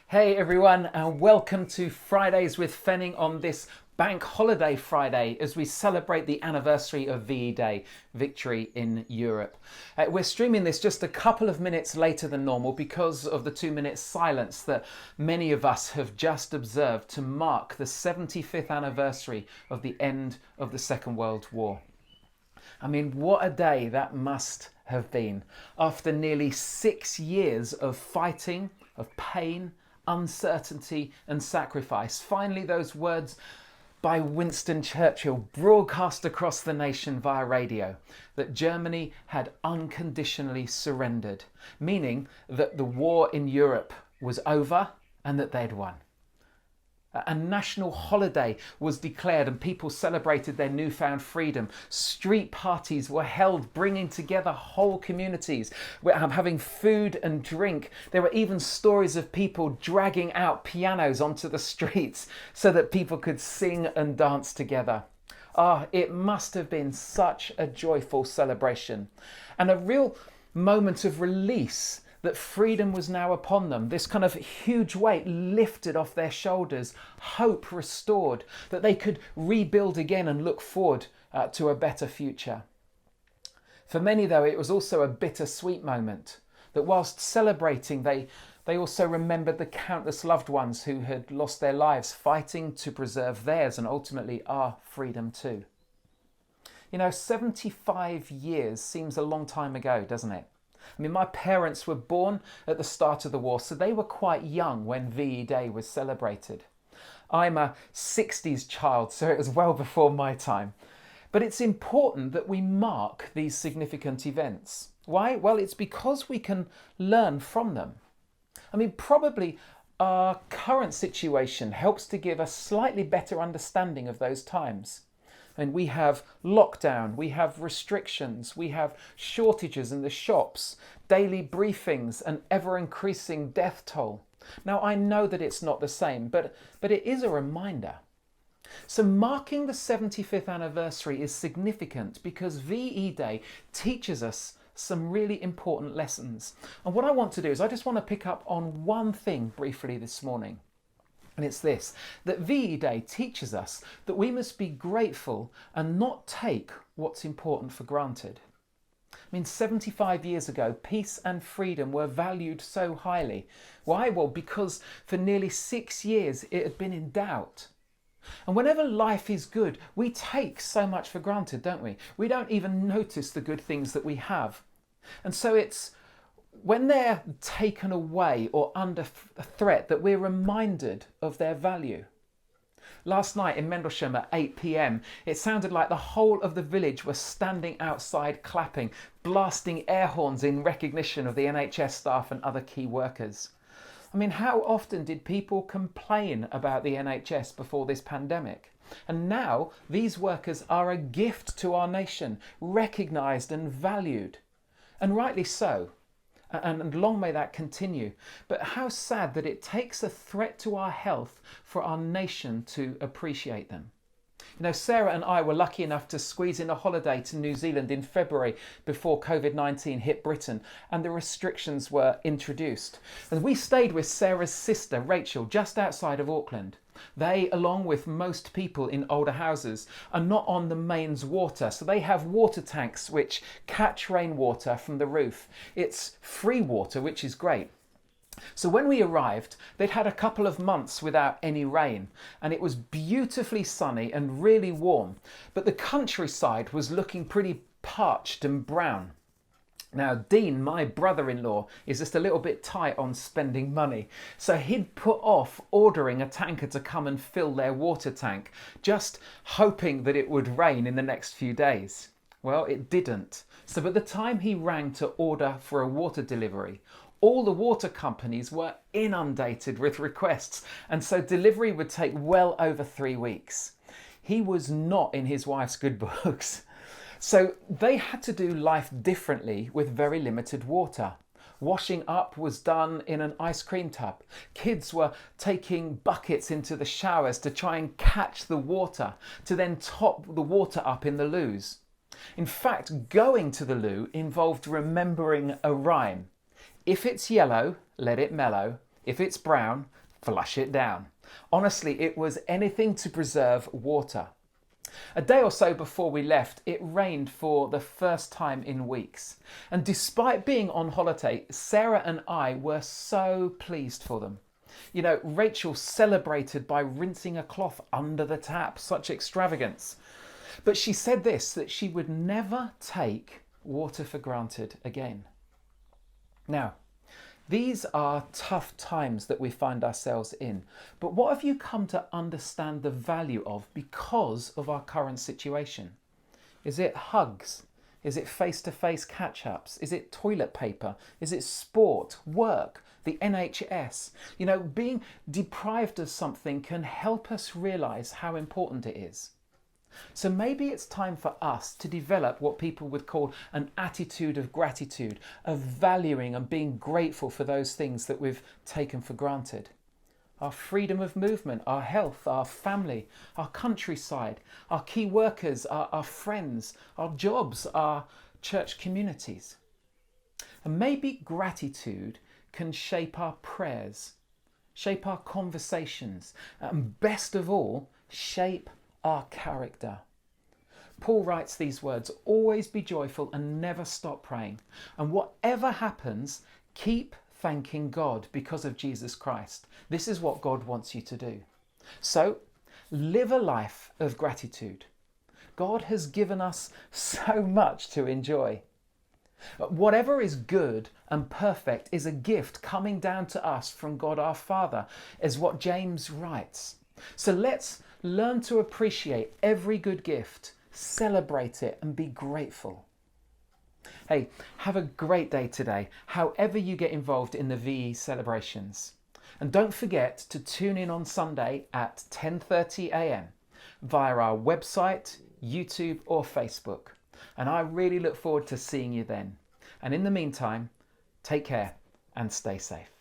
Hey everyone, and welcome to Fridays with Fenning on this Bank Holiday Friday as we celebrate the anniversary of VE Day, Victory in Europe. We're streaming this just a couple of minutes later than normal because of the 2 minute silence that many of us have just observed to mark the 75th anniversary of the end of the Second World War. I mean, what a day that must have been after nearly 6 years of fighting, of pain, uncertainty and sacrifice. Finally, those words by Winston Churchill broadcast across the nation via radio that Germany had unconditionally surrendered, meaning that the war in Europe was over and that they'd won. A national holiday was declared and people celebrated their newfound freedom. Street parties were held, bringing together whole communities. We're having food and drink. There were even stories of people dragging out pianos onto the streets so that people could sing and dance together. It must have been such a joyful celebration and a real moment of release that freedom was now upon them, this kind of huge weight lifted off their shoulders, hope restored, that they could rebuild again and look forward to a better future. For many, though, it was also a bittersweet moment, that whilst celebrating, they also remembered the countless loved ones who had lost their lives fighting to preserve theirs and ultimately our freedom too. 75 years seems a long time ago, doesn't it? I mean, my parents were born at the start of the war, so they were quite young when VE Day was celebrated. I'm a 60s child, so it was well before my time. But it's important that we mark these significant events. Why? Well, it's because we can learn from them. I mean, probably our current situation helps to give a slightly better understanding of those times. And we have lockdown, we have restrictions, we have shortages in the shops, daily briefings, and ever-increasing death toll. Now, I know that it's not the same, but it is a reminder. So marking the 75th anniversary is significant because VE Day teaches us some really important lessons. And what I want to do is I just want to pick up on one thing briefly this morning. And it's this, that VE Day teaches us that we must be grateful and not take what's important for granted. I mean, 75 years ago, peace and freedom were valued so highly. Why? Well, because for nearly 6 years it had been in doubt. And whenever life is good, we take so much for granted, don't we? We don't even notice the good things that we have. And so it's when they're taken away or under threat that we're reminded of their value. Last night in Mendlesham at 8 p.m, it sounded like the whole of the village was standing outside clapping, blasting air horns in recognition of the NHS staff and other key workers. I mean, how often did people complain about the NHS before this pandemic? And now these workers are a gift to our nation, recognised and valued. And rightly so. And long may that continue. But how sad that it takes a threat to our health for our nation to appreciate them. Sarah and I were lucky enough to squeeze in a holiday to New Zealand in February before COVID-19 hit Britain and the restrictions were introduced. And we stayed with Sarah's sister, Rachel, just outside of Auckland. They, along with most people in older houses, are not on the mains water, so they have water tanks which catch rainwater from the roof. It's free water, which is great. So when we arrived, they'd had a couple of months without any rain, and it was beautifully sunny and really warm, but the countryside was looking pretty parched and brown. Now, Dean, my brother-in-law, is just a little bit tight on spending money. So he'd put off ordering a tanker to come and fill their water tank, just hoping that it would rain in the next few days. Well, it didn't. So by the time he rang to order for a water delivery, all the water companies were inundated with requests, and so delivery would take well over 3 weeks. He was not in his wife's good books. So they had to do life differently with very limited water. Washing up was done in an ice cream tub. Kids were taking buckets into the showers to try and catch the water, to then top the water up in the loos. In fact, going to the loo involved remembering a rhyme. If it's yellow, let it mellow. If it's brown, flush it down. Honestly, it was anything to preserve water. A day or so before we left, it rained for the first time in weeks. And despite being on holiday, Sarah and I were so pleased for them. You know, Rachel celebrated by rinsing a cloth under the tap, such extravagance. But she said this, that she would never take water for granted again. Now, these are tough times that we find ourselves in, but what have you come to understand the value of because of our current situation? Is it hugs? Is it face-to-face catch-ups? Is it toilet paper? Is it sport, work, the NHS? You know, being deprived of something can help us realise how important it is. So maybe it's time for us to develop what people would call an attitude of gratitude, of valuing and being grateful for those things that we've taken for granted. Our freedom of movement, our health, our family, our countryside, our key workers, our friends, our jobs, our church communities. And maybe gratitude can shape our prayers, shape our conversations, and best of all, shape our character. Paul writes these words, always be joyful and never stop praying. And whatever happens, keep thanking God because of Jesus Christ. This is what God wants you to do. So live a life of gratitude. God has given us so much to enjoy. Whatever is good and perfect is a gift coming down to us from God our Father, is what James writes. So let's learn to appreciate every good gift, celebrate it and be grateful. Hey, have a great day today, however you get involved in the VE celebrations. And don't forget to tune in on Sunday at 10:30 a.m. via our website, YouTube or Facebook. And I really look forward to seeing you then. And in the meantime, take care and stay safe.